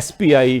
SPI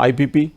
IPP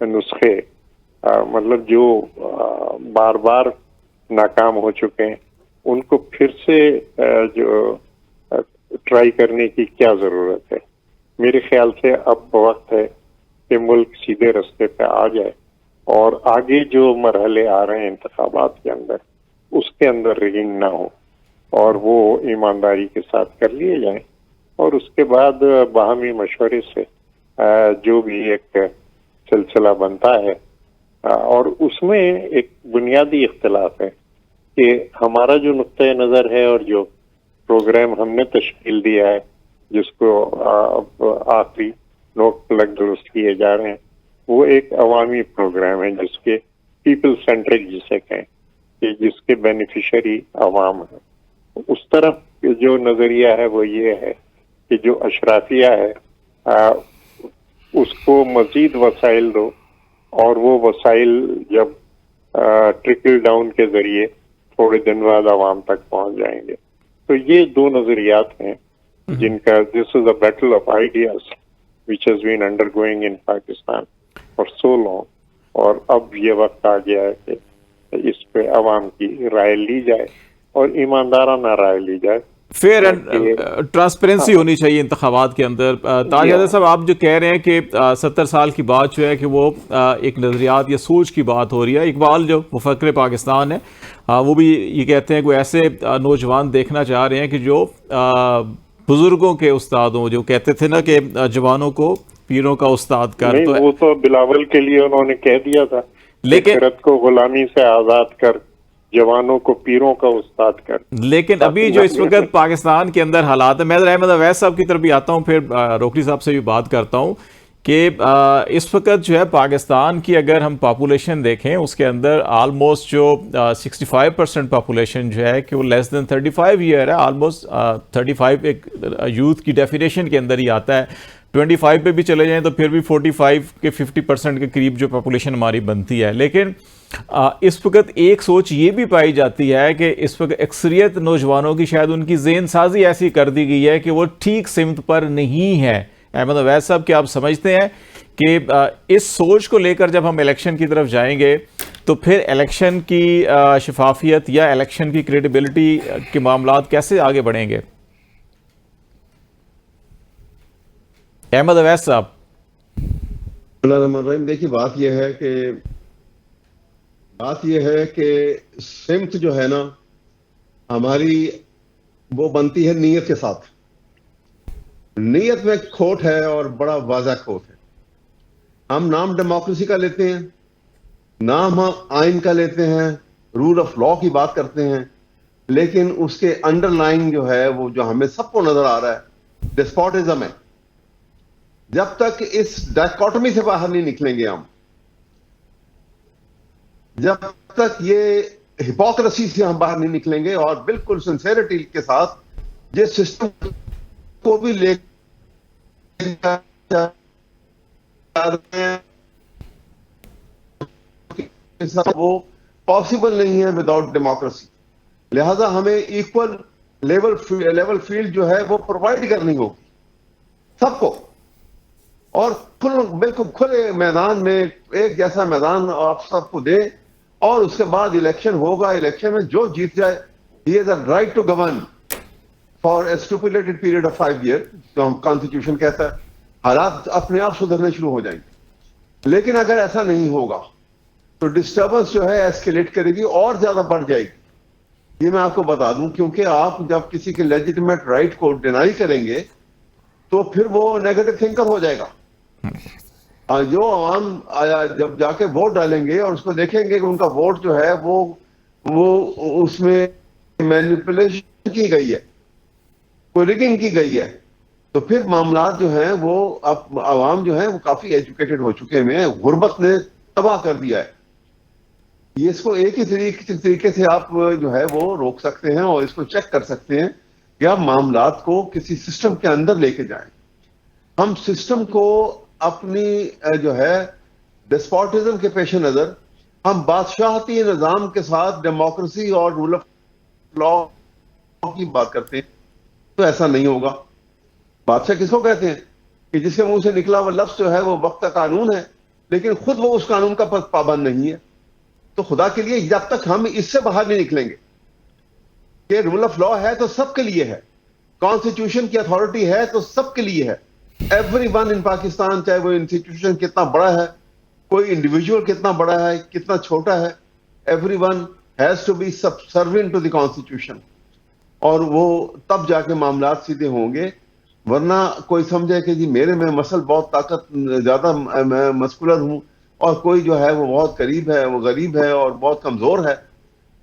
نسخے مطلب جو بار بار ناکام ہو چکے ہیں ان کو پھر سے جو ٹرائی کرنے کی کیا ضرورت ہے. میرے خیال سے اب وقت ہے کہ ملک سیدھے رستے پہ آ جائے اور آگے جو مرحلے آ رہے ہیں انتخابات کے اندر اس کے اندر ریگنگ نہ ہو اور وہ ایمانداری کے ساتھ کر لیے جائیں اور اس کے بعد باہمی مشورے سے جو بھی ایک سلسلہ بنتا ہے اور اس میں ایک بنیادی اختلاف ہے کہ ہمارا جو نقطۂ نظر ہے اور جو پروگرام ہم نے تشکیل دیا ہے جس کو اب آخری نوٹ پلگ درست کیے جا رہے ہیں وہ ایک عوامی پروگرام ہے جس کے پیپل سینٹرک جسے کہیں کہ جس کے بینیفیشری عوام ہیں. اس طرف جو نظریہ ہے وہ یہ ہے کہ جو اشرافیہ ہے اس کو مزید وسائل دو اور وہ وسائل جب ٹرکل ڈاؤن کے ذریعے تھوڑے دن بعد عوام تک پہنچ جائیں گے. تو یہ دو نظریات ہیں جن کا this is a battle of ideas which has been undergoing in Pakistan for so long اور اب یہ وقت آ گیا ہے کہ اس پہ عوام کی رائے لی جائے اور ایماندارانہ رائے لی جائے. فیئر اینڈ ٹرانسپیرنسی ہونی چاہیے انتخابات کے اندر. تاج حیدر صاحب آپ جو کہہ رہے ہیں کہ 70 سال کی بات جو ہے کہ وہ ایک نظریات یا سوچ کی بات ہو رہی ہے. اقبال جو مفکر پاکستان ہے وہ بھی یہ کہتے ہیں کہ وہ ایسے نوجوان دیکھنا چاہ رہے ہیں کہ جو بزرگوں کے استاد ہوں, جو کہتے تھے نا کہ جوانوں کو پیروں کا استاد کر. نہیں وہ تو بلاول کے لیے انہوں نے کہہ دیا تھا لیکن خرد کو غلامی سے آزاد کر جوانوں کو پیروں کا استاد کر. لیکن ابھی جو اس وقت پاکستان کے اندر حالات ہیں, میں احمد اویس صاحب کی طرف بھی آتا ہوں پھر روکلی صاحب سے بھی بات کرتا ہوں کہ اس وقت جو ہے پاکستان کی اگر ہم پاپولیشن دیکھیں اس کے اندر آلموسٹ جو 65% پاپولیشن جو ہے کہ وہ لیس دین 35 ایئر ہے. آلموسٹ 35 ایک یوتھ کی ڈیفینیشن کے اندر ہی آتا ہے. 25 پہ بھی چلے جائیں تو پھر بھی 45 کے 50% کے قریب جو پاپولیشن ہماری بنتی ہے. لیکن اس وقت ایک سوچ یہ بھی پائی جاتی ہے کہ اس وقت اکثریت نوجوانوں کی شاید ان کی ذہن سازی ایسی کر دی گئی ہے کہ وہ ٹھیک سمت پر نہیں ہے. احمد اویس صاحب کیا آپ سمجھتے ہیں کہ اس سوچ کو لے کر جب ہم الیکشن کی طرف جائیں گے تو پھر الیکشن کی شفافیت یا الیکشن کی کریڈیبلٹی کے معاملات کیسے آگے بڑھیں گے؟ احمد اویس صاحب. اللہ الرحمن الرحیم. دیکھیے بات یہ ہے کہ سمت جو ہے نا ہماری وہ بنتی ہے نیت کے ساتھ. نیت میں کھوٹ ہے اور بڑا واضح کھوٹ ہے. ہم نام ڈیموکریسی کا لیتے ہیں, نام ہم آئین کا لیتے ہیں, رول آف لا کی بات کرتے ہیں, لیکن اس کے انڈر لائن جو ہے وہ جو ہمیں سب کو نظر آ رہا ہے ڈسپوٹزم ہے. جب تک اس ڈائکوٹمی سے باہر نہیں نکلیں گے ہم, جب تک یہ ہپوکریسی سے ہم باہر نہیں نکلیں گے اور بالکل سنسیریٹی کے ساتھ جس سسٹم کو بھی لے وہ پاسبل نہیں ہے وداؤٹ ڈیموکریسی. لہذا ہمیں ایکول لیول فیلڈ جو ہے وہ پرووائڈ کرنی ہوگی سب کو, اور بالکل کھلے میدان میں ایک جیسا میدان آپ سب کو دے, اور اس کے بعد الیکشن ہوگا. الیکشن میں جو جیت جائے he has a right to govern for a stipulated period of 5 years جو ہم کانسٹیٹیوشن کہتا ہے. حالات اپنے آپ سدھرنے شروع ہو جائیں گے. لیکن اگر ایسا نہیں ہوگا تو ڈسٹربنس جو ہے ایسکیلیٹ کرے گی اور زیادہ بڑھ جائے گی. یہ میں آپ کو بتا دوں, کیونکہ آپ جب کسی کے لیجیٹمیٹ رائٹ کو ڈینائی کریں گے تو پھر وہ نیگیٹو تھنکر ہو جائے گا. جو عوام جب جا کے ووٹ ڈالیں گے اور اس کو دیکھیں گے کہ ان کا ووٹ جو ہے وہ اس میں مینیپولیشن کی گئی ہے, کوئی ریگنگ کی گئی ہے, تو پھر معاملات جو ہیں وہ اب عوام جو ہیں وہ کافی ایجوکیٹڈ ہو چکے ہیں. غربت نے تباہ کر دیا ہے. یہ اس کو ایک ہی طریقے سے آپ جو ہے وہ روک سکتے ہیں اور اس کو چیک کر سکتے ہیں کہ آپ معاملات کو کسی سسٹم کے اندر لے کے جائیں. ہم سسٹم کو اپنی جو ہے ڈسپوٹزم کے پیش نظر ہم بادشاہتی نظام کے ساتھ ڈیموکریسی اور رول آف لا کی بات کرتے ہیں تو ایسا نہیں ہوگا. بادشاہ کس کو کہتے ہیں کہ جس کے منہ سے نکلا وہ لفظ جو ہے وہ وقت قانون ہے. لیکن خود وہ اس قانون کا پابند نہیں ہے. تو خدا کے لیے جب تک ہم اس سے باہر نہیں نکلیں گے کہ رول آف لا ہے تو سب کے لیے ہے, کانسٹیٹیوشن کی اتھارٹی ہے تو سب کے لیے ہے, ایوری ون ان پاکستان, چاہے وہ انسٹیٹیوشن کتنا بڑا ہے, کوئی انڈیویجول کتنا بڑا ہے کتنا چھوٹا ہے, everyone has to be subservient to the constitution. اور وہ تب جا کے معاملات سیدھے ہوں گے. ورنہ کوئی سمجھے کہ جی میرے میں مسل بہت طاقت زیادہ, میں مسکولر ہوں, اور کوئی جو ہے وہ بہت قریب ہے, وہ غریب ہے اور بہت کمزور ہے,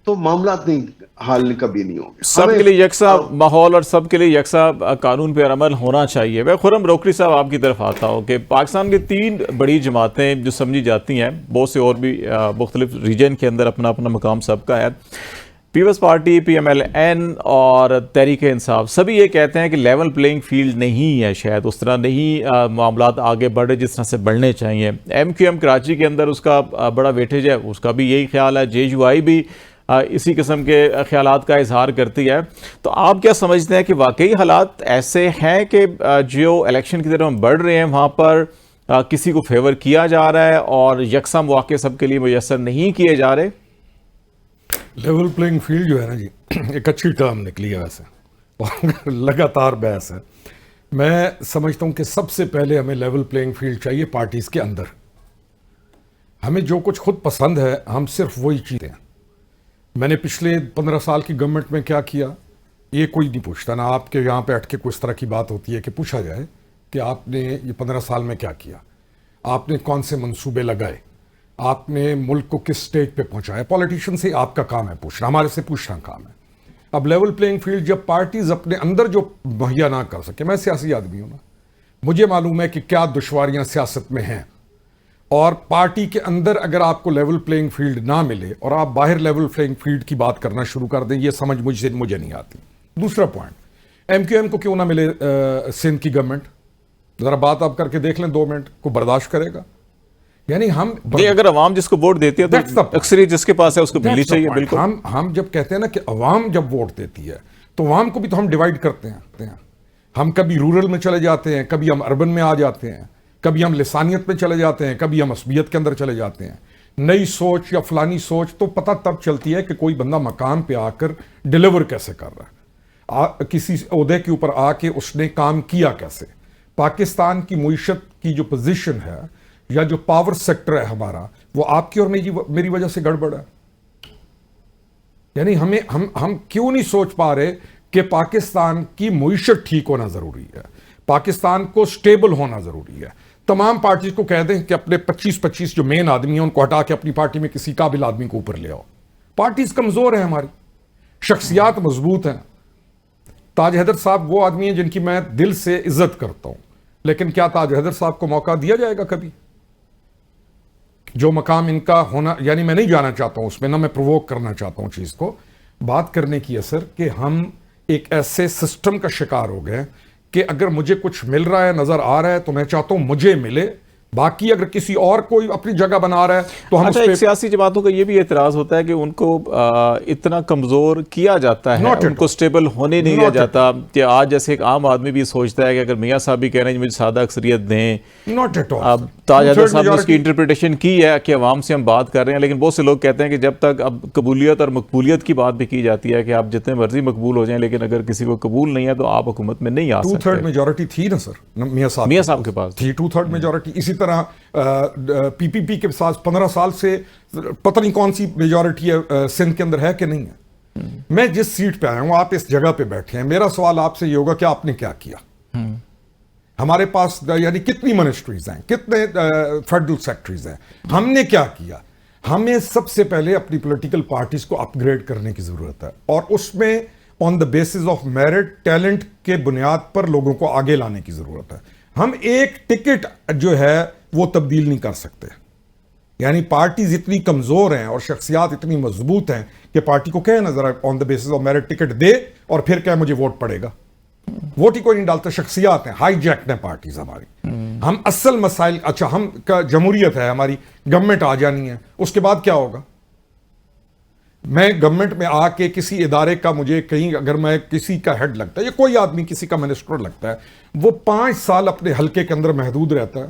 تو معاملات نہیں حل کبھی نہیں ہوں گے. سب کے لیے یکساں ماحول اور سب کے لیے یکساں قانون پر عمل ہونا چاہیے. میں خرم روکڑی صاحب آپ کی طرف آتا ہوں کہ پاکستان کی 3 بڑی جماعتیں جو سمجھی جاتی ہیں, بہت سے اور بھی مختلف ریجن کے اندر اپنا اپنا مقام سب کا ہے, Peoples Party, P M L N اور تحریک انصاف, سبھی یہ کہتے ہیں کہ لیول پلینگ فیلڈ نہیں ہے, شاید اس طرح نہیں معاملات آگے بڑھ رہے جس طرح سے بڑھنے چاہیے. ایم کیو ایم کراچی کے اندر اس کا بڑا ویٹیج ہے, اس کا بھی یہی خیال ہے, جے یو آئی بھی اسی قسم کے خیالات کا اظہار کرتی ہے. تو آپ کیا سمجھتے ہیں کہ واقعی حالات ایسے ہیں کہ جو الیکشن کی طرف ہم بڑھ رہے ہیں وہاں پر کسی کو فیور کیا جا رہا ہے اور یکساں مواقع سب کے لیے میسر نہیں کیے جا رہے؟ لیول پلینگ فیلڈ جو ہے نا جی, ایک اچھی ٹرم نکلی ہے ویسے, اور لگاتار بحث ہے. میں سمجھتا ہوں کہ سب سے پہلے ہمیں لیول پلینگ فیلڈ چاہیے پارٹیز کے اندر. ہمیں جو کچھ خود پسند ہے ہم صرف وہی چیزیں ہیں. میں نے پچھلے 15 سال کی گورنمنٹ میں کیا کیا یہ کوئی نہیں پوچھتا, نہ آپ کے یہاں پہ اٹھ کے کوئی اس طرح کی بات ہوتی ہے کہ پوچھا جائے کہ آپ نے یہ 15 سال میں کیا کیا, آپ نے کون سے منصوبے لگائے, آپ نے ملک کو کس سٹیج پہ پہنچایا. پولیٹیشین سے آپ کا کام ہے پوچھنا, ہمارے سے پوچھنا کام ہے. اب لیول پلینگ فیلڈ جب پارٹیز اپنے اندر جو مہیا نہ کر سکے, میں سیاسی آدمی ہوں نا, مجھے معلوم ہے کہ کیا دشواریاں سیاست میں ہیں, اور پارٹی کے اندر اگر آپ کو لیول پلینگ فیلڈ نہ ملے اور آپ باہر لیول پلینگ فیلڈ کی بات کرنا شروع کر دیں, یہ سمجھ مجھے نہیں آتی. دوسرا پوائنٹ, ایم کیو ایم کو کیوں نہ ملے سندھ کی گورنمنٹ, ذرا بات آپ کر کے دیکھ لیں 2 منٹ, کو برداشت کرے گا؟ یعنی ہم اگر عوام جس کو ووٹ دیتی ہے تو اکثریت جس کے پاس ہے اس کو ملنی چاہیے. بالکل, ہم جب کہتے ہیں نا کہ عوام جب ووٹ دیتی ہے تو عوام کو بھی تو ہم ڈیوائیڈ کرتے ہیں. ہم کبھی رورل میں چلے جاتے ہیں, کبھی ہم اربن میں آ جاتے ہیں, کبھی ہم لسانیت میں چلے جاتے ہیں, کبھی ہم عصبیت کے اندر چلے جاتے ہیں. نئی سوچ یا فلانی سوچ تو پتہ تب چلتی ہے کہ کوئی بندہ مقام پہ آ کر ڈیلیور کیسے کر رہا ہے, کسی عہدے کے اوپر آ کے اس نے کام کیا کیسے. پاکستان کی معیشت کی جو پوزیشن ہے یا جو پاور سیکٹر ہے ہمارا, وہ آپ کی اور میری وجہ سے گڑبڑ ہے. یعنی ہم کیوں نہیں سوچ پا رہے کہ پاکستان کی معیشت ٹھیک ہونا ضروری ہے, پاکستان کو سٹیبل ہونا ضروری ہے. تمام پارٹیز کو کہہ دیں کہ اپنے 25 جو مین آدمی ہیں ان کو ہٹا کے اپنی پارٹی میں کسی قابل آدمی کو اوپر لے آؤ. پارٹیز کمزور ہیں ہماری, شخصیات مضبوط ہیں. تاج حیدر صاحب وہ آدمی ہیں جن کی میں دل سے عزت کرتا ہوں, لیکن کیا تاج حیدر صاحب کو موقع دیا جائے گا کبھی؟ جو مقام ان کا ہونا, یعنی میں نہیں جانا چاہتا ہوں اس میں, نہ میں پرووک کرنا چاہتا ہوں چیز کو. بات کرنے کی اثر کہ ہم ایک ایسے سسٹم کا شکار ہو گئے کہ اگر مجھے کچھ مل رہا ہے, نظر آ رہا ہے, تو میں چاہتا ہوں مجھے ملے, باقی اگر کسی اور کوئی اپنی جگہ بنا رہا ہے تو ہم. ایک سیاسی جماعتوں کا یہ بھی اعتراض ہوتا ہے کہ ان کو اتنا کمزور کیا جاتا ہے, ان کو سٹیبل ہونے نہیں دیا جاتا. کہ آج جیسے ایک عام آدمی بھی سوچتا ہے کہ اگر میاں صاحب بھی کہہ رہے ہیں مجھے سادہ اکثریت دیں, اب تاج حیدر صاحب نے اس کی انٹرپریٹیشن کی ہے کہ عوام سے ہم بات کر رہے ہیں, لیکن بہت سے لوگ کہتے ہیں کہ جب تک اب قبولیت اور مقبولیت کی بات بھی کی جاتی ہے کہ آپ جتنے مرضی مقبول ہو جائیں, لیکن اگر کسی کو قبول نہیں ہے تو آپ حکومت میں نہیں آ سکتے. 2/3 میجورٹی تھی نا سر میاں صاحب کے پاس تھی, 2/3 میجورٹی. اسی طرح پی پی پی کے ساتھ 15 سال سے پتہ نہیں کون سی میجورٹی ہے سندھ کے اندر, ہے کہ نہیں ہے. میں جس سیٹ پہ آیا ہوں, آپ اس جگہ پہ بیٹھے ہیں, میرا سوال آپ سے یہ ہوگا کہ آپ نے کیا کیا. ہمارے پاس یعنی کتنی منسٹریز ہیں, کتنے فیڈرل سیکٹریز ہیں, ہم نے کیا کیا. ہمیں سب سے پہلے اپنی پولیٹیکل پارٹیز کو اپ گریڈ کرنے کی ضرورت ہے, اور اس میں on the basis of merit, talent کے بنیاد پر لوگوں کو آگے لانے کی ضرورت ہے. ہم ایک ٹکٹ جو ہے وہ تبدیل نہیں کر سکتے. یعنی پارٹیز اتنی کمزور ہیں اور شخصیات اتنی مضبوط ہیں کہ پارٹی کو کہے نا ذرا on the basis of merit ticket دے, اور پھر کیا مجھے ووٹ پڑے گا. ووٹ ہی کوئی نہیں ڈالتا, شخصیات ہیں, ہائی جیکٹ ہیں پارٹیز ہماری. ہم اصل مسائل, اچھا ہم کا جمہوریت ہے ہماری, گورنمنٹ آ جانی ہے, اس کے بعد کیا ہوگا. میں گورنمنٹ میں آ کے کسی ادارے کا, مجھے کہیں اگر میں کسی کا ہیڈ لگتا ہے یا کوئی آدمی کسی کا منسٹر لگتا ہے, وہ 5 سال اپنے حلقے کے اندر محدود رہتا ہے,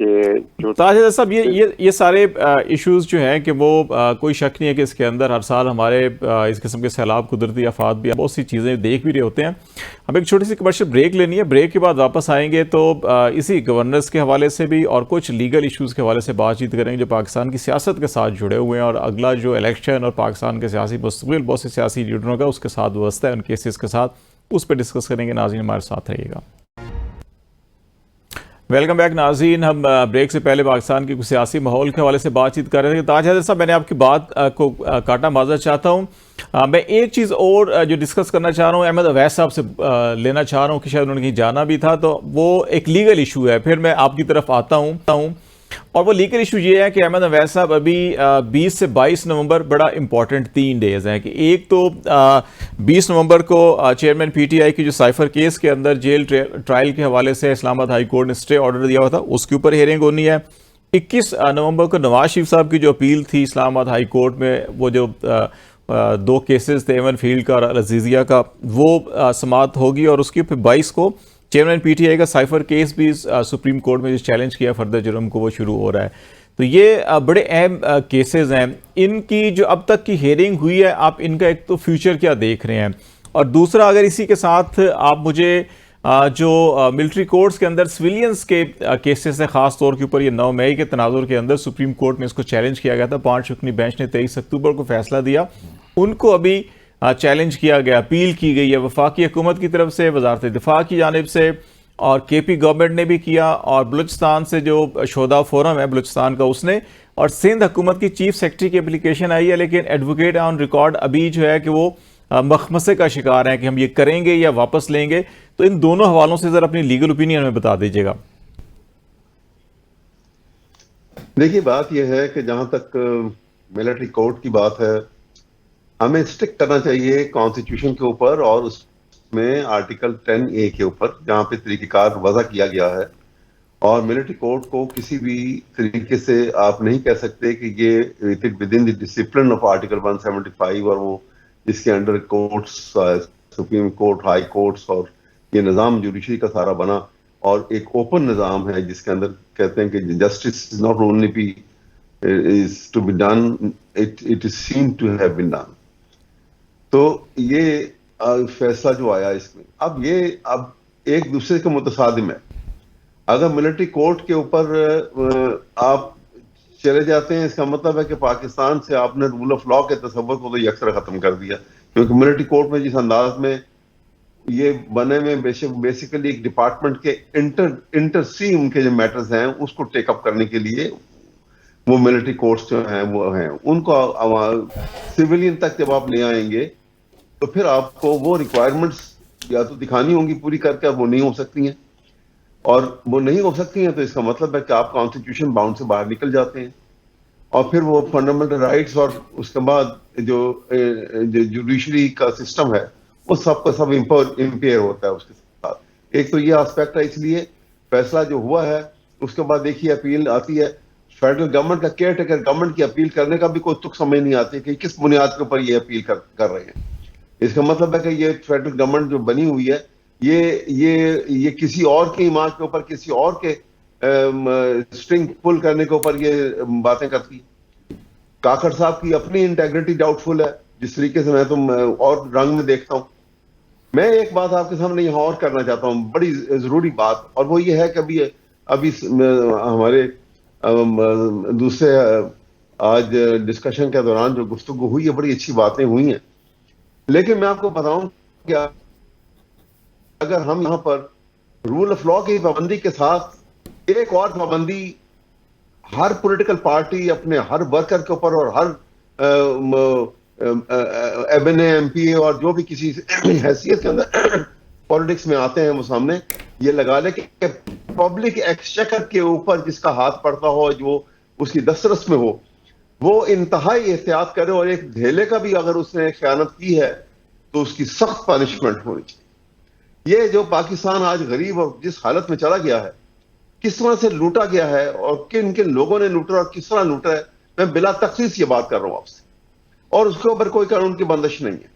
کہ جو تاجر صاحب یہ سارے ایشوز جو ہیں کہ وہ کوئی شک نہیں ہے کہ اس کے اندر ہر سال ہمارے اس قسم کے سیلاب، قدرتی آفات بھی بہت سی چیزیں دیکھ بھی رہے ہوتے ہیں. ہمیں ایک چھوٹی سی کمرشل بریک لینی ہے. بریک کے بعد واپس آئیں گے تو اسی گورننس کے حوالے سے بھی اور کچھ لیگل ایشوز کے حوالے سے بات چیت کریں گے جو پاکستان کی سیاست کے ساتھ جڑے ہوئے ہیں، اور اگلا جو الیکشن اور پاکستان کے سیاسی مستقبل بہت سے سیاسی لیڈروں کا اس کے ساتھ وابستہ ہے، ان کیسز کے ساتھ، اس پہ ڈسکس کریں گے. ناظرین ہمارے ساتھ رہیے گا. ویلکم بیک ناظرین. ہم بریک سے پہلے پاکستان کے کچھ سیاسی ماحول کے حوالے سے بات چیت کر رہے تھے. تاج حیدر صاحب، میں نے آپ کی بات کو کاٹنا معذرت چاہتا ہوں. میں ایک چیز اور جو ڈسکس کرنا چاہ رہا ہوں، احمد اویس صاحب سے لینا چاہ رہا ہوں کہ شاید انہوں نے کہیں جانا بھی تھا، تو وہ ایک لیگل ایشو ہے. پھر میں آپ کی طرف آتا ہوں. اور وہ لیگل ایشو یہ ہے کہ احمد اویس صاحب ابھی 20 سے 22 نومبر بڑا امپورٹنٹ 3 ڈیز ہیں. کہ ایک تو 20 نومبر کو چیئرمین پی ٹی آئی کی جو سائفر کیس کے اندر جیل ٹرائل کے حوالے سے اسلام آباد ہائی کورٹ نے اسٹے آرڈر دیا ہوا تھا، اس کے اوپر ہیئرنگ ہونی ہے. 21 نومبر کو نواز شریف صاحب کی جو اپیل تھی اسلام آباد ہائی کورٹ میں، وہ جو 2 کیسز تھے ایون فیلڈ کا اور العزیزیہ کا، وہ سماعت ہوگی. اور اس کی پھر 22 کو چیئرمین پی ٹی آئی کا سائفر کیس بھی سپریم کورٹ میں جو چیلنج کیا فردر جرم کو، وہ شروع ہو رہا ہے. تو یہ بڑے اہم کیسز ہیں. ان کی جو اب تک کی ہیئرنگ ہوئی ہے، آپ ان کا ایک تو فیوچر کیا دیکھ رہے ہیں؟ اور دوسرا، اگر اسی کے ساتھ آپ مجھے جو ملٹری کورٹس کے اندر سویلینز کے کیسز ہیں، خاص طور کے اوپر یہ 9 مئی کے تناظر کے اندر سپریم کورٹ میں اس کو چیلنج کیا گیا تھا، 5 رکنی بینچ نے 23 اکتوبر کو فیصلہ دیا، ان کو ابھی چیلنج کیا گیا، اپیل کی گئی ہے وفاقی حکومت کی طرف سے، وزارت دفاع کی جانب سے، اور کے پی گورنمنٹ نے بھی کیا، اور بلوچستان سے جو شہداء فورم ہے بلوچستان کا اس نے، اور سندھ حکومت کی چیف سیکرٹری کی اپلیکیشن آئی ہے. لیکن ایڈوکیٹ آن ریکارڈ ابھی جو ہے کہ وہ مخمسے کا شکار ہیں کہ ہم یہ کریں گے یا واپس لیں گے. تو ان دونوں حوالوں سے ذرا اپنی لیگل اوپینین میں بتا دیجیے گا. دیکھیے، بات یہ ہے کہ جہاں تک ملٹری کورٹ کی بات ہے، ہمیں اسٹک کرنا چاہیے کانسٹیٹیوشن کے اوپر اور اس میں آرٹیکل 10A کے اوپر، جہاں پہ طریقہ کار وضع کیا گیا ہے. اور ملٹری کورٹ کو کسی بھی طریقے سے آپ نہیں کہہ سکتے کہ یہ with in the discipline of article 175 اور وہ جس کے under courts, supreme court, high courts اور یہ نظام جوڈیشری کا سارا بنا، اور ایک اوپن نظام ہے جس کے اندر کہتے ہیں کہ justice is not only be is to be done, it is seen to have been done. تو یہ فیصلہ جو آیا اس میں، اب ایک دوسرے کے متصادم ہے. اگر ملٹری کورٹ کے اوپر آپ چلے جاتے ہیں، اس کا مطلب ہے کہ پاکستان سے آپ نے رول آف لا کے تصور کو تو یکسر ختم کر دیا. کیونکہ ملٹری کورٹ میں جس انداز میں یہ بنے میں بیسیکلی ایک ڈپارٹمنٹ کے انٹر سی ان کے جو میٹرز ہیں اس کو ٹیک اپ کرنے کے لیے وہ ملٹری کورٹس جو ہیں وہ ہیں، ان کو سویلین تک جب آپ لے آئیں گے تو پھر آپ کو وہ ریکوائرمنٹس یا تو دکھانی ہوں گی پوری کر کے، وہ نہیں ہو سکتی ہیں. اور وہ نہیں ہو سکتی ہیں تو اس کا مطلب ہے کہ آپ کانسٹیٹیوشن باؤنڈ سے باہر نکل جاتے ہیں، اور پھر وہ فنڈامنٹل رائٹس اور اس کے بعد جو جوڈیشری کا سسٹم ہے وہ سب کا سب امپیئر ہوتا ہے اس کے ساتھ. ایک تو یہ آسپیکٹ ہے. اس لیے فیصلہ جو ہوا ہے اس کے بعد دیکھیے اپیل آتی ہے فیڈرل گورنمنٹ کا، کیئر ٹیکر گورنمنٹ کی اپیل کرنے کا بھی کوئی تک سمجھ نہیں آتی کہ کس بنیاد کے اوپر یہ اپیل کر رہے ہیں. اس کا مطلب ہے کہ یہ فیڈرل گورنمنٹ جو بنی ہوئی ہے یہ کسی اور کی ایمان کے اوپر، کسی اور کے سٹرنگ پل کرنے کے اوپر یہ باتیں کرتی. کاکڑ صاحب کی اپنی انٹیگریٹی ڈاؤٹ فل ہے، جس طریقے سے میں تو اور رنگ میں دیکھتا ہوں. میں ایک بات آپ کے سامنے یہاں اور کرنا چاہتا ہوں، بڑی ضروری بات، اور وہ یہ ہے کہ ابھی ہمارے دوسرے آج ڈسکشن کے دوران جو گفتگو ہوئی ہے بڑی اچھی باتیں ہوئی ہیں، لیکن میں آپ کو بتاؤں کہ اگر ہم یہاں پر رول آف لا کی پابندی کے ساتھ ایک اور پابندی ہر پولیٹیکل پارٹی اپنے ہر ورکر کے اوپر اور ہر ایم ایم پی اور جو بھی کسی حیثیت کے اندر پالیٹکس میں آتے ہیں وہ سامنے یہ لگا لے کہ پبلک ایکسچیکر کے اوپر جس کا ہاتھ پڑتا ہو، جو اس کی دسترس میں ہو، وہ انتہائی احتیاط کرے، اور ایک دھیلے کا بھی اگر اس نے خیانت کی ہے تو اس کی سخت پنشمنٹ ہونی چاہیے. یہ جو پاکستان آج غریب اور جس حالت میں چلا گیا ہے، کس طرح سے لوٹا گیا ہے اور کن کن لوگوں نے لوٹا اور کس طرح لوٹا ہے، میں بلا تخصیص یہ بات کر رہا ہوں آپ سے، اور اس کے اوپر کوئی قانون کی بندش نہیں ہے.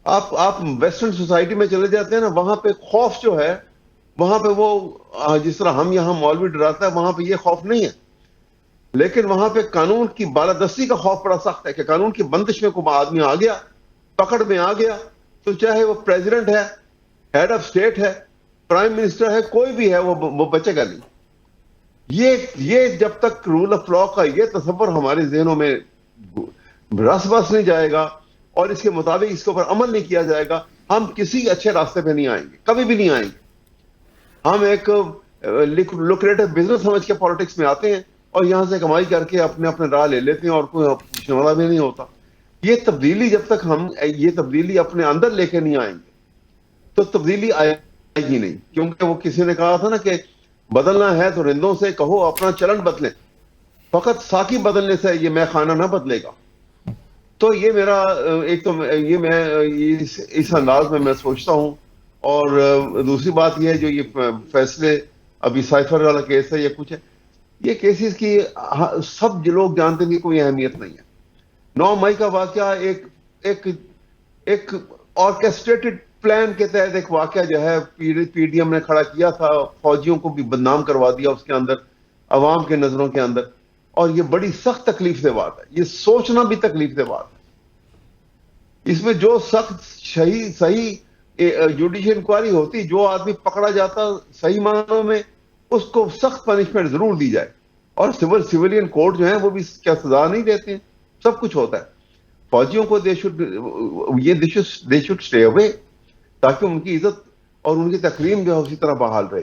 آپ ویسٹرن سوسائٹی میں چلے جاتے ہیں نا، وہاں پہ خوف جو ہے وہاں پہ وہ جس طرح ہم یہاں مولوی ڈراتا ہے وہاں پہ یہ خوف نہیں ہے، لیکن وہاں پہ قانون کی بالادستی کا خوف بڑا سخت ہے کہ قانون کی بندش میں کوئی آدمی آ گیا، پکڑ میں آ گیا، تو چاہے وہ پریزیڈنٹ ہے، ہیڈ آف اسٹیٹ ہے، پرائم منسٹر ہے، کوئی بھی ہے، وہ بچے گا نہیں۔ یہ جب تک رول آف لا کا یہ تصور ہمارے ذہنوں میں رس بس نہیں جائے گا اور اس کے مطابق اس کے اوپر عمل نہیں کیا جائے گا، ہم کسی اچھے راستے پہ نہیں آئیں گے، کبھی بھی نہیں آئیں گے۔ ہم ایک لوکریٹو بزنس سمجھ کے پالیٹکس میں آتے ہیں اور یہاں سے کمائی کر کے اپنے راہ لے لیتے ہیں اور کوئی پوچھنے والا بھی نہیں ہوتا۔ یہ تبدیلی جب تک ہم یہ تبدیلی اپنے اندر لے کے نہیں آئیں گے تو تبدیلی آئے گی نہیں، کیونکہ وہ کسی نے کہا تھا نا کہ بدلنا ہے تو رندوں سے کہو اپنا چلن بدلیں، فقط ساقی بدلنے سے یہ مے خانہ نہ بدلے گا۔ تو یہ میرا ایک تو یہ میں اس انداز میں سوچتا ہوں، اور دوسری بات یہ ہے جو یہ فیصلے ابھی سائفر والا کیس ہے یا کچھ ہے، یہ کیسز کی سب لوگ جانتے ہیں کہ کوئی اہمیت نہیں ہے۔ 9 مئی کا واقعہ ایک آرکیسٹریٹڈ پلان کے تحت ایک واقعہ جو ہے پی ڈی ایم نے کھڑا کیا تھا، فوجیوں کو بھی بدنام کروا دیا اس کے اندر، عوام کے نظروں کے اندر، اور یہ بڑی سخت تکلیف دہ بات ہے، یہ سوچنا بھی تکلیف دہ بات ہے۔ اس میں جو سخت صحیح جوڈیشل انکوائری ہوتی، جو آدمی پکڑا جاتا صحیح معنوں میں اس کو سخت پنشمنٹ ضرور دی جائے، اور سویلین کورٹ جو ہیں وہ بھی کیا سزا نہیں دیتے ہیں، سب کچھ ہوتا ہے۔ فوجیوں کو دے شوڈ اسٹے اوے تاکہ ان کی عزت اور ان کی تکریم جو ہے اسی طرح بحال رہے۔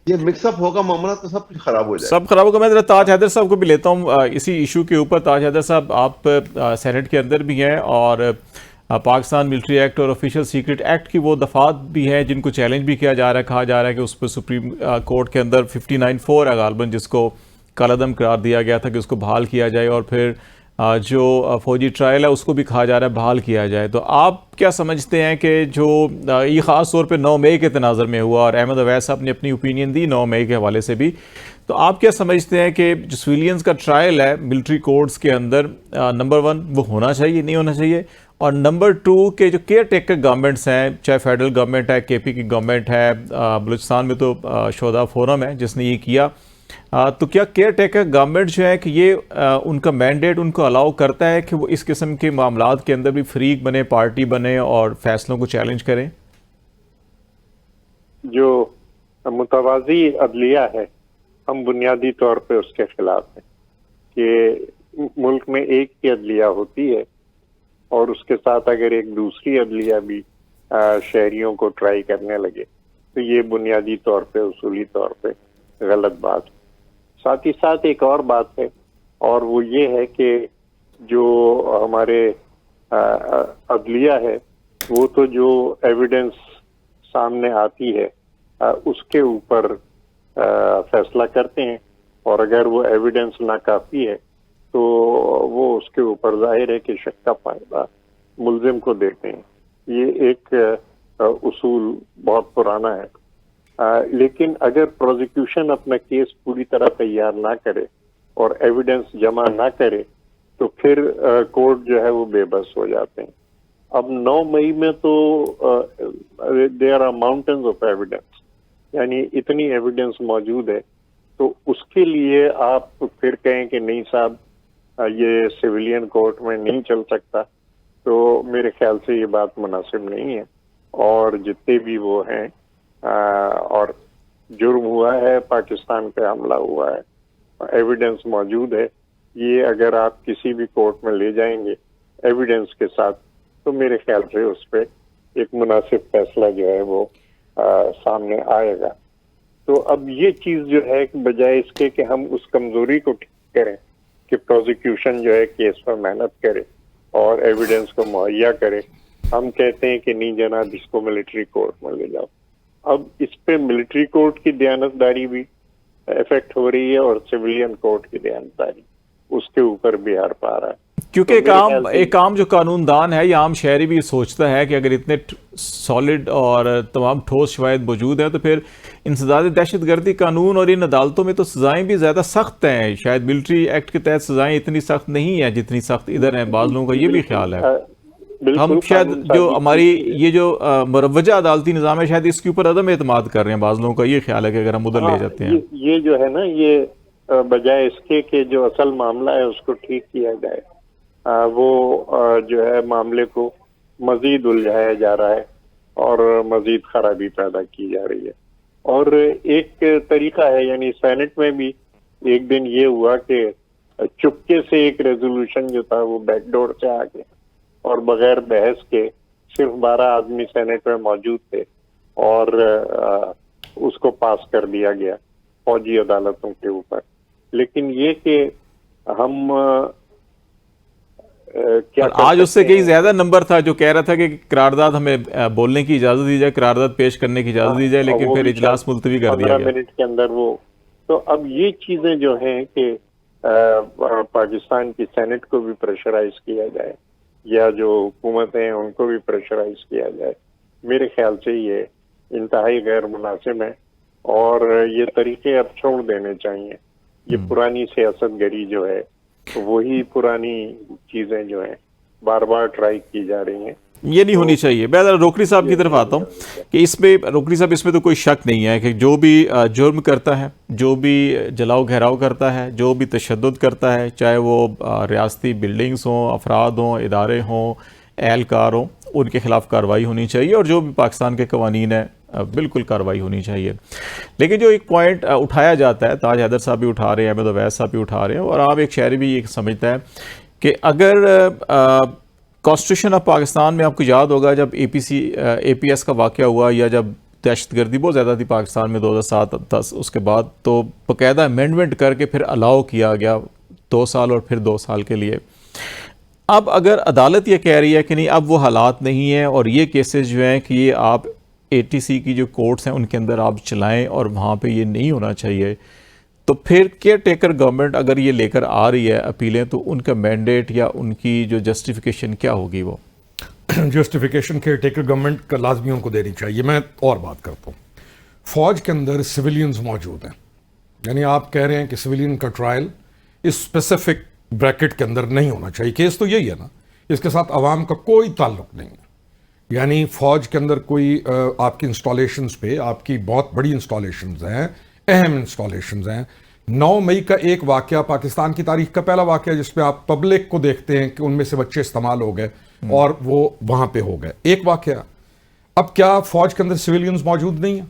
یہ مکس اپ ہوگا معاملہ تو سب کچھ خراب ہو جائے، سب خراب ہوگا۔ میں ذرا تاج حیدر صاحب کو بھی لیتا ہوں اسی ایشو کے اوپر۔ تاج حیدر صاحب، آپ سینٹ کے اندر بھی ہیں اور پاکستان ملٹری ایکٹ اور آفیشل سیکرٹ ایکٹ کی وہ دفعات بھی ہیں جن کو چیلنج بھی کیا جا رہا ہے، کہا جا رہا ہے کہ اس پر سپریم کورٹ کے اندر 59(4) ہے غالباً، جس کو کالعدم قرار دیا گیا تھا کہ اس کو بحال کیا جائے، اور پھر جو فوجی ٹرائل ہے اس کو بھی کہا جا رہا ہے بحال کیا جائے۔ تو آپ کیا سمجھتے ہیں کہ جو یہ خاص طور پہ 9 مئی کے تناظر میں ہوا، اور احمد اویس صاحب نے اپنی اوپینین دی 9 مئی کے حوالے سے بھی، تو آپ کیا سمجھتے ہیں کہ جو سویلینز کا ٹرائل ہے ملٹری کورٹس کے اندر، نمبر 1 وہ ہونا چاہیے، نہیں ہونا چاہیے، اور نمبر 2 کہ جو کیئر ٹیکر گورنمنٹس ہیں، چاہے فیڈرل گورنمنٹ ہے، کے پی کی گورنمنٹ ہے، بلوچستان میں تو شہداء فورم ہے جس نے یہ کیا، تو کیا کیئر ٹیکر گورنمنٹ جو ہے کہ یہ ان کا مینڈیٹ ان کو الاؤ کرتا ہے کہ وہ اس قسم کے معاملات کے اندر بھی فریق بنے، پارٹی بنے اور فیصلوں کو چیلنج کریں؟ جو متوازی عدلیہ ہے ہم بنیادی طور پہ اس کے خلاف ہیں کہ ملک میں ایک ہی عدلیہ ہوتی ہے اور اس کے ساتھ اگر ایک دوسری عدلیہ بھی شہریوں کو ٹرائی کرنے لگے تو یہ بنیادی طور پہ اصولی طور پہ غلط بات ہے۔ ساتھ ہی ساتھ ایک اور بات ہے، اور وہ یہ ہے کہ جو ہمارے عدلیہ ہے وہ تو جو ایویڈنس سامنے آتی ہے اس کے اوپر فیصلہ کرتے ہیں، اور اگر وہ ایویڈنس ناکافی ہے تو وہ اس کے اوپر ظاہر ہے کہ شک کا فائدہ ملزم کو دیتے ہیں۔ یہ ایک اصول بہت پرانا ہے، لیکن اگر پروزیکیوشن اپنا کیس پوری طرح تیار نہ کرے اور ایویڈنس جمع نہ کرے تو پھر کورٹ جو ہے وہ بے بس ہو جاتے ہیں۔ اب 9 مئی میں تو there are mountains of evidence, یعنی اتنی ایویڈنس موجود ہے، تو اس کے لیے آپ پھر کہیں کہ نہیں صاحب یہ سویلین کورٹ میں نہیں چل سکتا، تو میرے خیال سے یہ بات مناسب نہیں ہے۔ اور جتنے بھی وہ ہیں اور جرم ہوا ہے، پاکستان پہ حملہ ہوا ہے، ایویڈنس موجود ہے، یہ اگر آپ کسی بھی کورٹ میں لے جائیں گے ایویڈنس کے ساتھ تو میرے خیال سے اس پہ ایک مناسب فیصلہ جو ہے وہ سامنے آئے گا۔ تو اب یہ چیز جو ہے کہ بجائے اس کے کہ ہم اس کمزوری کو ٹھیک کریں کہ پروزیکیوشن جو ہے کیس پر محنت کرے اور ایویڈنس کو مہیا کرے، ہم کہتے ہیں کہ نہیں جناب اس کو ملٹری کورٹ میں لے جاؤ۔ اب اس پہ ملٹری کورٹ کی دیانتداری بھی افیکٹ ہو رہی ہے اور سویلین کورٹ کی دیانتداری اس کے اوپر بھی ہار پا رہا ہے، کیونکہ ایک عام جو قانون دان ہے یا عام شہری بھی سوچتا ہے کہ اگر اتنے سالڈ اور تمام ٹھوس شواہد موجود ہیں تو پھر انسداد دہشت گردی قانون اور ان عدالتوں میں تو سزائیں بھی زیادہ سخت ہیں، شاید ملٹری ایکٹ کے تحت سزائیں اتنی سخت نہیں ہیں جتنی سخت ادھر ہیں، بعض لوگوں کا یہ بھی خیال ہے۔ ہم شاید جو ہماری یہ جو مروجہ عدالتی نظام ہے شاید اس کے اوپر عدم اعتماد کر رہے ہیں، بعض لوگوں کا یہ خیال ہے کہ اگر ہم ادھر لے جاتے ہیں یہ جو ہے نا، یہ بجائے اس کے کہ جو اصل معاملہ ہے اس کو ٹھیک کیا جائے، وہ جو ہے معاملے کو مزید الجھایا جا رہا ہے اور مزید خرابی پیدا کی جا رہی ہے. اور ایک طریقہ ہے، یعنی سینٹ میں بھی ایک دن یہ ہوا کہ چپکے سے ایک ریزولوشن جو تھا وہ بیک ڈور سے آ گیا اور بغیر بحث کے صرف 12 آدمی سینٹ میں موجود تھے اور اس کو پاس کر دیا گیا فوجی عدالتوں کے اوپر. لیکن یہ کہ ہم آج اس سے کہیں زیادہ نمبر تھا جو کہہ رہا تھا کہ قرارداد ہمیں بولنے کی اجازت دی جائے، قرارداد پیش کرنے کی اجازت دی جائے، لیکن پھر اجلاس ملتوی کر دیا 15 گیا. منٹ کے اندر وہ. تو اب یہ چیزیں جو ہیں کہ پاکستان کی سینٹ کو بھی پریشرائز کیا جائے یا جو حکومتیں ہیں ان کو بھی پریشرائز کیا جائے، میرے خیال سے یہ انتہائی غیر مناسب ہے اور یہ طریقے اب چھوڑ دینے چاہیے. یہ پرانی سیاست گری جو ہے، وہی پرانی چیزیں جو ہیں بار بار ٹرائی کی جا رہی ہیں، یہ نہیں ہونی چاہیے. بہرحال روکڑی صاحب کی طرف آتا ہوں کہ اس میں روکڑی صاحب اس میں تو کوئی شک نہیں ہے کہ جو بھی جرم کرتا ہے، جو بھی جلاؤ گھیراؤ کرتا ہے، جو بھی تشدد کرتا ہے، چاہے وہ ریاستی بلڈنگز ہوں، افراد ہوں، ادارے ہوں، اہلکار ہوں، ان کے خلاف کارروائی ہونی چاہیے اور جو بھی پاکستان کے قوانین ہیں بالکل کارروائی ہونی چاہیے. لیکن جو ایک پوائنٹ اٹھایا جاتا ہے، تاج حیدر صاحب بھی اٹھا رہے ہیں، احمد اویس صاحب بھی اٹھا رہے ہیں اور عام ایک شہری بھی یہ سمجھتا ہے کہ اگر کانسٹیٹیوشن آف پاکستان میں آپ کو یاد ہوگا جب اے پی ایس کا واقعہ ہوا یا جب دہشت گردی بہت زیادہ تھی پاکستان میں 2007-10، اس کے بعد تو باقاعدہ امینڈمنٹ کر کے پھر الاؤ کیا گیا 2 سال اور پھر 2 سال کے لیے. اب اگر عدالت یہ کہہ رہی ہے کہ نہیں اب وہ حالات نہیں ہیں اور یہ کیسز جو ہیں کہ یہ آپ ATC کی جو کورٹس ہیں ان کے اندر آپ چلائیں اور وہاں پہ یہ نہیں ہونا چاہیے، تو پھر کیئر ٹیکر گورنمنٹ اگر یہ لے کر آ رہی ہے اپیلیں تو ان کا مینڈیٹ یا ان کی جو جسٹیفیکیشن کیا ہوگی؟ وہ جسٹیفیکیشن کیئر ٹیکر گورنمنٹ کا لازمی ان کو دینی چاہیے. میں اور بات کرتا ہوں، فوج کے اندر سویلینز موجود ہیں، یعنی آپ کہہ رہے ہیں کہ سویلین کا ٹرائل اس اسپیسیفک بریکٹ کے اندر نہیں ہونا چاہیے. کیس تو یہی ہے نا، اس کے ساتھ عوام کا کوئی تعلق نہیں ہے. یعنی فوج کے اندر کوئی آپ کی انسٹالیشنز پہ، آپ کی بہت بڑی انسٹالیشنز ہیں، اہم انسٹالیشنز ہیں. 9 مئی کا ایک واقعہ پاکستان کی تاریخ کا پہلا واقعہ جس پہ آپ پبلک کو دیکھتے ہیں کہ ان میں سے بچے استعمال ہو گئے اور وہ وہاں پہ ہو گئے، ایک واقعہ. اب کیا فوج کے اندر سویلینز موجود نہیں ہیں؟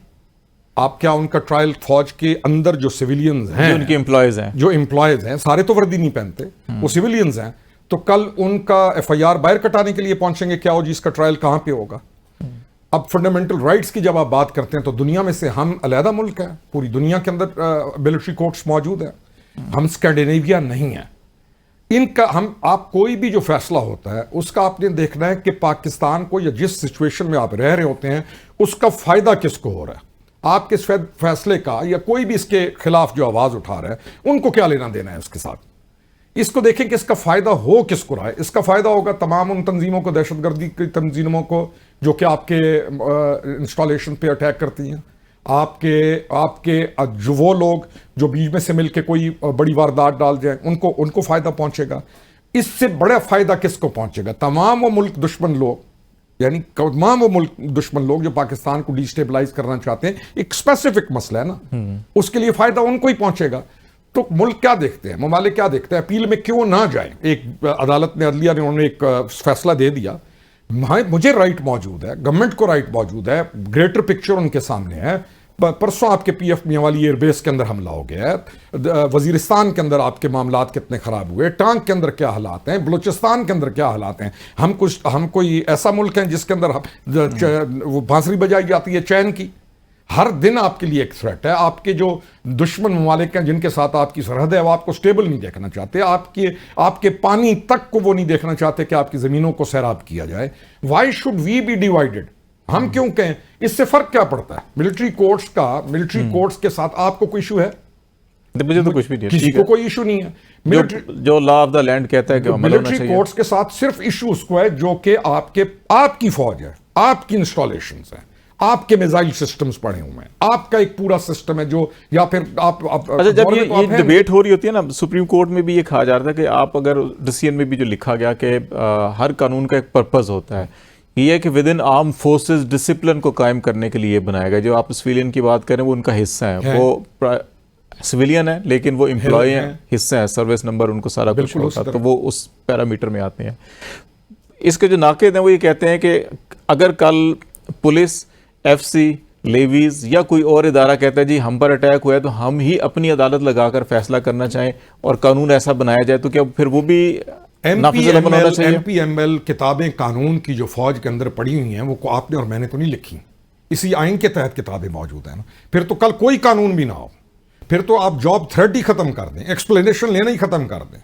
آپ کیا ان کا ٹرائل فوج کے اندر جو سویلینز ہیں، ان کے امپلائیز ہیں، جو امپلائیز ہیں، سارے تو وردی نہیں پہنتے، وہ سویلینز ہیں، تو کل ان کا FIR باہر کٹانے کے لیے پہنچیں گے کیا ہو جی اس کا ٹرائل کہاں پہ ہوگا؟ اب فنڈامنٹل رائٹس کی جب آپ بات کرتے ہیں تو دنیا میں سے ہم علیحدہ ملک ہیں، پوری دنیا کے اندر ملٹری کورٹس موجود ہیں، ہم اسکینڈینیویا نہیں ہیں. ان کا آپ کوئی بھی جو فیصلہ ہوتا ہے اس کا آپ نے دیکھنا ہے کہ پاکستان کو یا جس سچویشن میں آپ رہ رہے ہوتے ہیں اس کا فائدہ کس کو ہو رہا ہے. آپ کے فیصلے کا یا کوئی بھی اس کے خلاف جو آواز اٹھا رہا ہے ان کو کیا لینا دینا ہے اس کے ساتھ. اس کو دیکھیں کہ اس کا فائدہ ہو کس کو رہا ہے. اس کا فائدہ ہوگا تمام ان تنظیموں کو، دہشت گردی کی تنظیموں کو جو کہ آپ کے انسٹالیشن پہ اٹیک کرتی ہیں، آپ کے جو وہ لوگ جو بیچ میں سے مل کے کوئی بڑی واردات ڈال جائیں ان کو فائدہ پہنچے گا. اس سے بڑا فائدہ کس کو پہنچے گا؟ تمام وہ ملک دشمن لوگ، یعنی تمام وہ ملک دشمن لوگ جو پاکستان کو ڈیسٹیبلائز کرنا چاہتے ہیں. ایک اسپیسیفک مسئلہ ہے نا، اس کے لیے فائدہ ان کو ہی پہنچے گا. تو ملک کیا دیکھتے ہیں، ممالک کیا دیکھتے ہیں؟ اپیل میں کیوں نہ جائیں؟ ایک عدالت نے، عدلیہ نے، انہوں نے ایک فیصلہ دے دیا، مجھے رائٹ موجود ہے، گورنمنٹ کو رائٹ موجود ہے، گریٹر پکچر ان کے سامنے ہے. پرسوں آپ کے PF میاں والی ایئر بیس کے اندر حملہ ہو گیا ہے، وزیرستان کے اندر آپ کے معاملات کتنے خراب ہوئے، ٹانک کے اندر کیا حالات ہیں، بلوچستان کے اندر کیا حالات ہیں. ہم کوئی ایسا ملک ہیں جس کے اندر وہ بانسری بجائی جاتی ہے چین کی؟ ہر دن آپ کے لیے ایک تھریٹ ہے. آپ کے جو دشمن ممالک ہیں جن کے ساتھ آپ کی سرحد ہے وہ آپ کو سٹیبل نہیں دیکھنا چاہتے، آپ کے پانی تک کو وہ نہیں دیکھنا چاہتے کہ آپ کی زمینوں کو سیراب کیا جائے. Why should we be divided? ہم کیوں کہیں؟ اس سے فرق کیا پڑتا ہے؟ ملٹری کورٹس کے ساتھ آپ کو کوئی ایشو ہے؟ مجھے تو کچھ بھی نہیں، کسی کو کوئی ایشو نہیں ہے. جو لا آف دا لینڈ کہتا ہے کہ ملٹری کورٹس کے ساتھ صرف ایشو اس کو ہے جو کہ آپ کی فوج ہے، آپ کی انسٹالیشنز ہیں، آپ کے میزائل سسٹمز پڑے ہوئے ہیں, آپ کا ایک پورا سسٹم ہے جو, یا پھر آپ اچھا جب یہ ڈیبیٹ ہو رہی ہوتی ہے نا سپریم کورٹ میں بھی یہ کہا جا رہا تھا کہ آپ اگر ڈیسیژن میں بھی جو لکھا گیا کہ ہر قانون کا ایک پرپز ہوتا ہے, یہ ہے کہ with in arm forces discipline کو قائم کرنے کے لیے بنایا گیا. جو آپ سویلین کی بات کریں وہ ان کا حصہ ہے, وہ سویلین ہے لیکن وہ امپلائی ہیں, حصہ ہے, سروس نمبر ان کو سارا کچھ ہوتا ہے, تو وہ اس پیرامیٹر میں آتے ہیں. اس کے جو ناقد ہیں وہ یہ کہتے ہیں کہ اگر کل پولیس, ایف سی, لیویز یا کوئی اور ادارہ کہتا ہے جی ہم پر اٹیک ہوا ہے تو ہم ہی اپنی عدالت لگا کر فیصلہ کرنا چاہیں اور قانون ایسا بنایا جائے, تو کیا پھر وہ بھی نافذ العمل ہونا چاہیے؟ ایم پی ایم ایل کتابیں قانون کی جو فوج کے اندر پڑی ہوئی ہیں وہ آپ نے اور میں نے تو نہیں لکھی, اسی آئین کے تحت کتابیں موجود ہیں نا. پھر تو کل کوئی قانون بھی نہ ہو, پھر تو آپ جاب تھریٹ ہی ختم کر دیں, ایکسپلینیشن لینا ہی ختم کر دیں.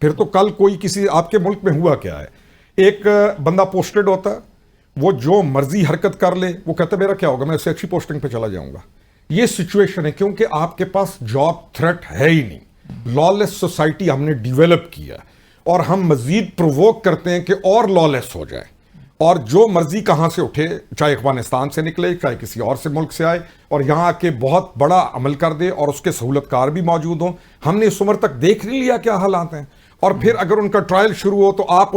پھر تو کل کوئی کسی, آپ کے ملک میں ہوا کیا ہے, ایک بندہ پوسٹڈ ہوتا ہے, وہ جو مرضی حرکت کر لے, وہ کہتا ہے میرا کیا ہوگا, میں اس سے اچھی پوسٹنگ پہ چلا جاؤں گا. یہ سچویشن ہے کیونکہ آپ کے پاس جاب تھریٹ ہے ہی نہیں. لا لیس سوسائٹی ہم نے ڈیولپ کیا اور ہم مزید پرووک کرتے ہیں کہ اور لا لیس ہو جائے, اور جو مرضی کہاں سے اٹھے, چاہے افغانستان سے نکلے, چاہے کسی اور سے ملک سے آئے, اور یہاں آ کے بہت بڑا عمل کر دے اور اس کے سہولت کار بھی موجود ہوں. ہم نے اس عمر تک دیکھ نہیں لیا کیا حالات ہیں, اور پھر اگر ان کا ٹرائل شروع ہو تو آپ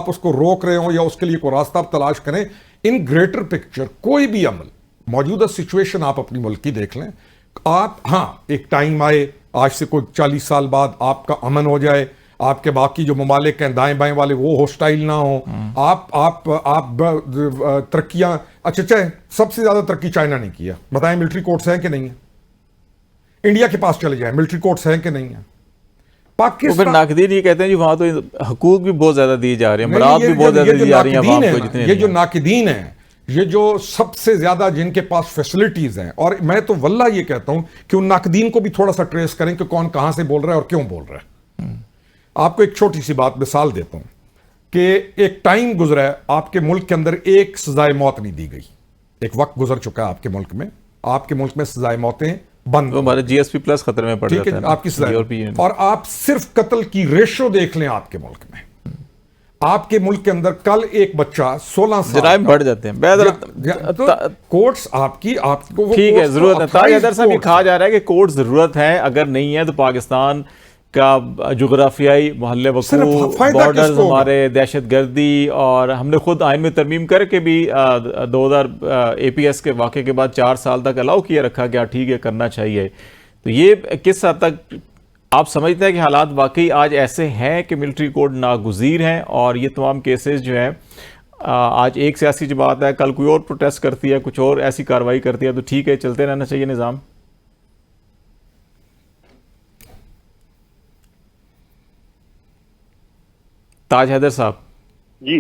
اس کو روک رہے ہوں یا اس کے لیے کوئی راستہ تلاش کریں. ان گریٹر پکچر کوئی بھی عمل, موجودہ سچویشن آپ اپنی ملک کی دیکھ لیں, آپ ہاں ایک ٹائم آئے آج سے کوئی 40 سال بعد آپ کا امن ہو جائے, آپ کے باقی جو ممالک ہیں دائیں بائیں والے وہ ہوسٹائل نہ ہوں, آپ ترقیاں, اچھا چاہے سب سے زیادہ ترقی چائنا نے کیا, بتائیں ملٹری کورٹس ہیں کہ نہیں ہیں؟ انڈیا کے پاس چلے جائیں, ملٹری کورٹس ہیں کہ نہیں ہیں؟ پھر ناقدین یہ کہتے ہیں جی وہاں تو حقوق بھی بہت زیادہ دیے جا رہے ہیں, برات بھی بہت زیادہ دی جا رہی ہیں عوام کو جتنے. یہ جو ناقدین ہیں, یہ جو سب سے زیادہ جن کے پاس فیسلٹیز ہیں, اور میں تو واللہ یہ کہتا ہوں کہ ان ناقدین کو بھی تھوڑا سا ٹریس کریں کہ کون کہاں سے بول رہا ہے اور کیوں بول رہا ہے. آپ کو ایک چھوٹی سی بات مثال دیتا ہوں کہ ایک ٹائم گزرا ہے آپ کے ملک کے اندر ایک سزائے موت نہیں دی گئی. ایک وقت گزر چکا ہے آپ کے ملک میں, آپ کے ملک میں سزائے موتیں بند, ہمارے جی ایس پی پلس خطرے میں پڑ جاتا ہے آپ کی سزائے. اور آپ صرف قتل کی ریشو دیکھ لیں آپ کے ملک میں, آپ کے ملک کے اندر کل ایک بچہ 16 سال جرائم بڑھ جاتے ہیں. کورٹس آپ کو ٹھیک ہے ضرورت ہے, تاج حیدر صاحب یہ کہا جا رہا ہے کہ کورٹ ضرورت ہے, اگر نہیں ہے تو پاکستان کا جغرافیائی محلِ وقوع, بارڈرز ہمارے, دہشت گردی, اور ہم نے خود آئین میں ترمیم کر کے بھی 2000 اے پی ایس کے واقعے کے بعد 4 سال تک الاؤ کیا رکھا گیا, ٹھیک ہے کرنا چاہیے. تو یہ کس حد تک آپ سمجھتے ہیں کہ حالات واقعی آج ایسے ہیں کہ ملٹری کورٹ ناگزیر ہیں, اور یہ تمام کیسز جو ہیں آج ایک سیاسی جماعت ہے, کل کوئی اور پروٹیسٹ کرتی ہے, کچھ اور ایسی کارروائی کرتی ہے, تو ٹھیک ہے چلتے رہنا چاہیے نظام؟ تاج حیدر صاحب جی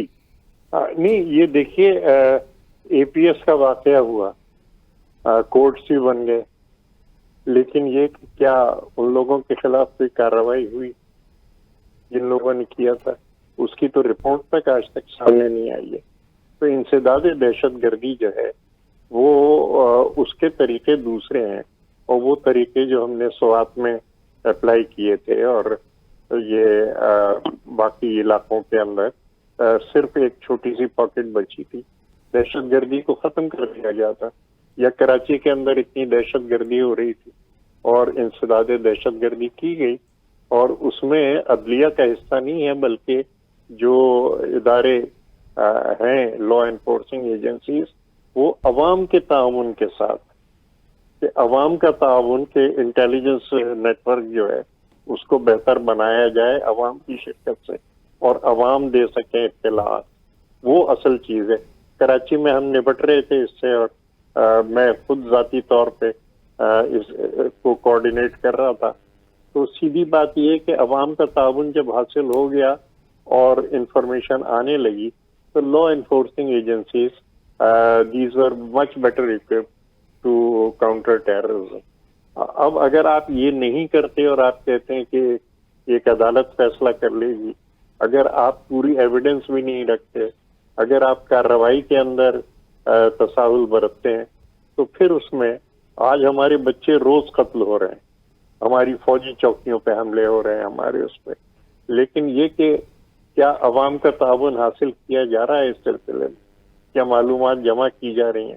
نہیں, یہ دیکھیے اے پی ایس کا واقعہ ہوا, کورٹس بھی بن گئے, لیکن یہ کیا ان لوگوں کے خلاف کوئی کارروائی ہوئی جن لوگوں نے کیا تھا؟ اس کی تو رپورٹ تک آج تک سامنے نہیں آئی ہے. تو انسداد دہشت گردی جو ہے وہ اس کے طریقے دوسرے ہیں, اور وہ طریقے جو ہم نے سوات میں اپلائی کیے تھے اور یہ باقی علاقوں کے اندر صرف ایک چھوٹی سی پاکٹ بچی تھی, دہشت گردی کو ختم کر دیا گیا تھا. یا کراچی کے اندر اتنی دہشت گردی ہو رہی تھی اور انسداد دہشت گردی کی گئی, اور اس میں عدلیہ کا حصہ نہیں ہے بلکہ جو ادارے ہیں لا انفورسنگ ایجنسیز, وہ عوام کے تعاون کے ساتھ, کہ عوام کا تعاون کے انٹیلیجنس نیٹ ورک جو ہے اس کو بہتر بنایا جائے عوام کی شرکت سے, اور عوام دے سکیں اطلاعات, وہ اصل چیز ہے. کراچی میں ہم نپٹ رہے تھے اس سے, اور میں خود ذاتی طور پہ اس کو کوآرڈینیٹ کر رہا تھا. تو سیدھی بات یہ کہ عوام کا تعاون جب حاصل ہو گیا اور انفارمیشن آنے لگی, تو law enforcing agencies these were much better equipped to counter terrorism. اب اگر آپ یہ نہیں کرتے اور آپ کہتے ہیں کہ ایک عدالت فیصلہ کر لے گی, اگر آپ پوری ایویڈنس بھی نہیں رکھتے, اگر آپ کارروائی کے اندر تساہل برتتے ہیں, تو پھر اس میں آج ہمارے بچے روز قتل ہو رہے ہیں, ہماری فوجی چوکیوں پہ حملے ہو رہے ہیں ہمارے اس پہ. لیکن یہ کہ کیا عوام کا تعاون حاصل کیا جا رہا ہے اس سلسلے میں, کیا معلومات جمع کی جا رہی ہیں,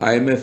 IMF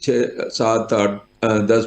6, 7, 8, 10,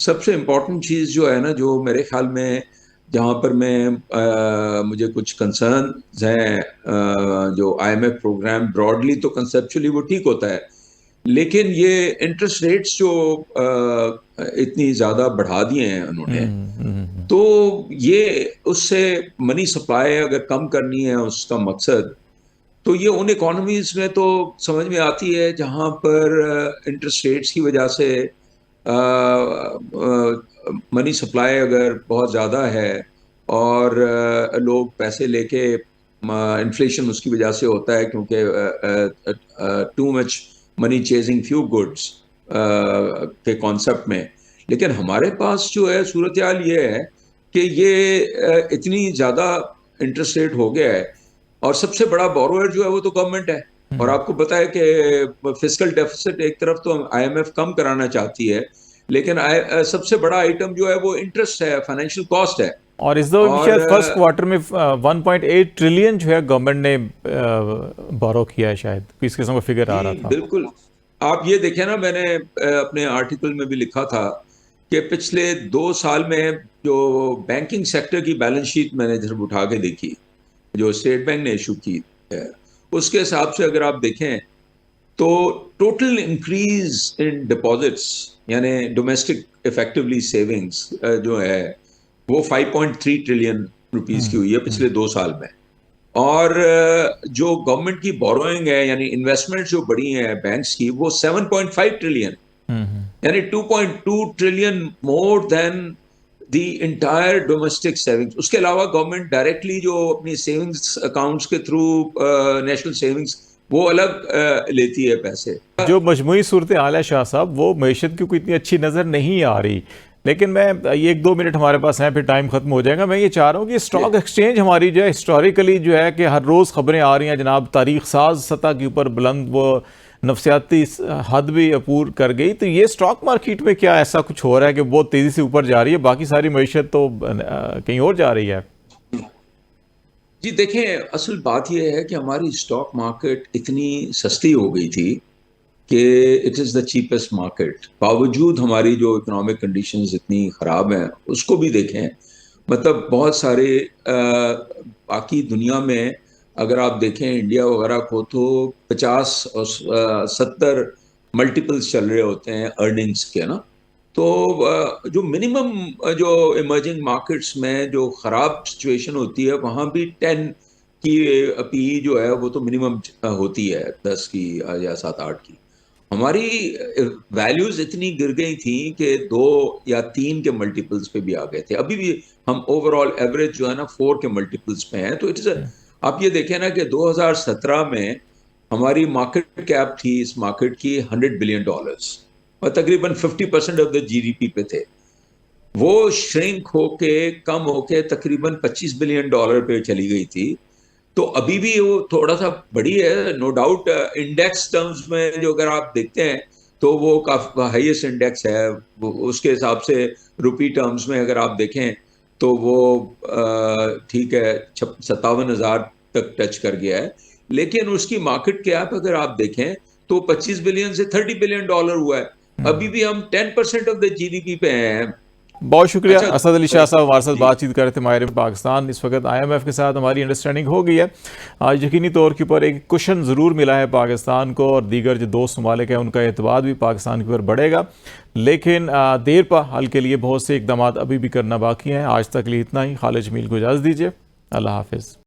سب سے امپورٹنٹ چیز جو ہے نا، جو میرے خیال میں جہاں پر مجھے کچھ کنسرنز ہیں، جو I M F program broadly تو کنسیپچولی وہ ٹھیک ہوتا ہے، لیکن یہ انٹرسٹ ریٹس جو اتنی زیادہ بڑھا دیے ہیں انہوں نے، تو یہ اس سے منی سپلائی اگر کم کرنی ہے اس کا مقصد، تو یہ ان اکانومیز میں تو سمجھ میں آتی ہے جہاں پر انٹرسٹ ریٹس کی وجہ سے منی سپلائی اگر بہت زیادہ ہے اور لوگ پیسے لے کے، انفلیشن اس کی وجہ سے ہوتا ہے کیونکہ ٹو مچ منی چیزنگ فیو گڈس کے کانسیپٹ میں. لیکن ہمارے پاس جو ہے صورتحال یہ ہے کہ یہ اتنی زیادہ انٹرسٹ ریٹ ہو گیا ہے، اور سب سے بڑا بوروئر جو ہے وہ تو گورنمنٹ ہے. اور آپ کو پتا ہے کہ فسکل ڈیفیسٹ ایک طرف تو آئی ایم ایف کم کرانا چاہتی ہے، لیکن سب سے بڑا آئٹم جو ہے وہ انٹرسٹ ہے، فائنینشیل کاسٹ ہے. اور اس دفعہ شاید فرسٹ کوارٹر میں 1.8 ٹریلین جو ہے گورنمنٹ نے بورو کیا ہے، شاید اس قسم کا فگر آ رہا تھا. بالکل. آپ یہ دیکھیں نا، میں نے اپنے آرٹیکل میں بھی لکھا تھا کہ پچھلے 2 سال میں جو بینکنگ سیکٹر کی بیلنس شیٹ میں نے جب اٹھا کے دیکھی جو اسٹیٹ بینک نے ایشو کی ہے، اس کے حساب سے اگر آپ دیکھیں تو ٹوٹل انکریز ان ڈپازٹس یعنی ڈومیسٹک افیکٹولی سیونگز جو ہے وہ 5.3 ٹریلین روپیز کی ہوئی ہے پچھلے 2 سال میں. اور جو گورنمنٹ کی بوروئنگ ہے یعنی انویسٹمنٹ جو بڑی ہیں بینکس کی، وہ 7.5 ٹریلین یعنی 2.2 trillion more than the entire domestic savings. اس کے علاوہ گورنمنٹ ڈائریکٹلی جو اپنی سیونگز اکاؤنٹس کے تھرو نیشنل سیونگز وہ الگ لیتی ہے پیسے. جو مجموعی صورتحال ہے شاہ صاحب، وہ معیشت کی کوئی اتنی اچھی نظر نہیں آ رہی. لیکن میں 1-2 منٹ ہمارے پاس ہیں، پھر ٹائم ختم ہو جائے گا. میں یہ چاہ رہا ہوں کہ اسٹاک ایکسچینج ہماری جو ہے ہسٹوریکلی جو ہے کہ ہر روز خبریں آ رہی ہیں جناب، تاریخ ساز سطح کے اوپر بلند وہ نفسیاتی حد بھی عبور کر گئی. تو یہ اسٹاک مارکیٹ میں کیا ایسا کچھ ہو رہا ہے کہ بہت تیزی سے اوپر جا رہی ہے، باقی ساری معیشت تو کہیں اور جا رہی ہے؟ جی دیکھیں، اصل بات یہ ہے کہ ہماری اسٹاک مارکیٹ اتنی سستی ہو گئی تھی کہ it is the cheapest market, باوجود ہماری جو اکنامک کنڈیشنز اتنی خراب ہیں. اس کو بھی دیکھیں، مطلب بہت سارے باقی دنیا میں اگر آپ دیکھیں انڈیا وغیرہ کو، تو 50 اور 70 ملٹیپلز چل رہے ہوتے ہیں ارننگز کے نا. تو جو منیمم جو ایمرجنگ مارکیٹس میں جو خراب سچویشن ہوتی ہے، وہاں بھی 10 کی پی جو ہے وہ تو منیمم ہوتی ہے، 10 کی یا 7-8 کی. ہماری ویلیوز اتنی گر گئی تھیں کہ 2 یا 3 کے ملٹیپلز پہ بھی آ گئے تھے. ابھی بھی ہم اوور آل ایوریج جو ہے نا 4 کے ملٹیپلز پہ ہیں. تو آپ یہ دیکھیں نا کہ 2017 میں ہماری مارکیٹ کیپ تھی اس مارکیٹ کی $100 بلین اور تقریباً 50% of the G D P پہ تھے. وہ شرنک ہو کے کم ہو کے تقریباً $25 بلین پہ چلی گئی تھی. تو ابھی بھی وہ تھوڑا سا بڑی ہے، نو ڈاؤٹ. انڈیکس ٹرمز میں جو اگر آپ دیکھتے ہیں تو وہ کافی ہائیسٹ انڈیکس ہے. اس کے حساب سے روپی ٹرمز میں اگر آپ دیکھیں تو وہ ٹھیک ہے 57,000 تک ٹچ کر گیا ہے. لیکن اس کی مارکیٹ کیپ اگر آپ دیکھیں تو 25 بلین سے $30 بلین ہوا ہے. ابھی بھی ہم 10% of the G D P پہ ہیں. بہت شکریہ. اسد علی شاہ صاحب ہمارے ساتھ بات چیت کر رہے تھے ماہرین پاکستان. اس وقت آئی ایم ایف کے ساتھ ہماری انڈرسٹینڈنگ ہو گئی ہے. آج یقینی طور کے اوپر ایک کشن ضرور ملا ہے پاکستان کو، اور دیگر جو دوست ممالک ہیں ان کا اعتماد بھی پاکستان کے اوپر بڑھے گا. لیکن دیر پا حل کے لیے بہت سے اقدامات ابھی بھی کرنا باقی ہیں. آج تک لیے اتنا ہی. خالد جمیل کو اجازت دیجیے. اللہ حافظ.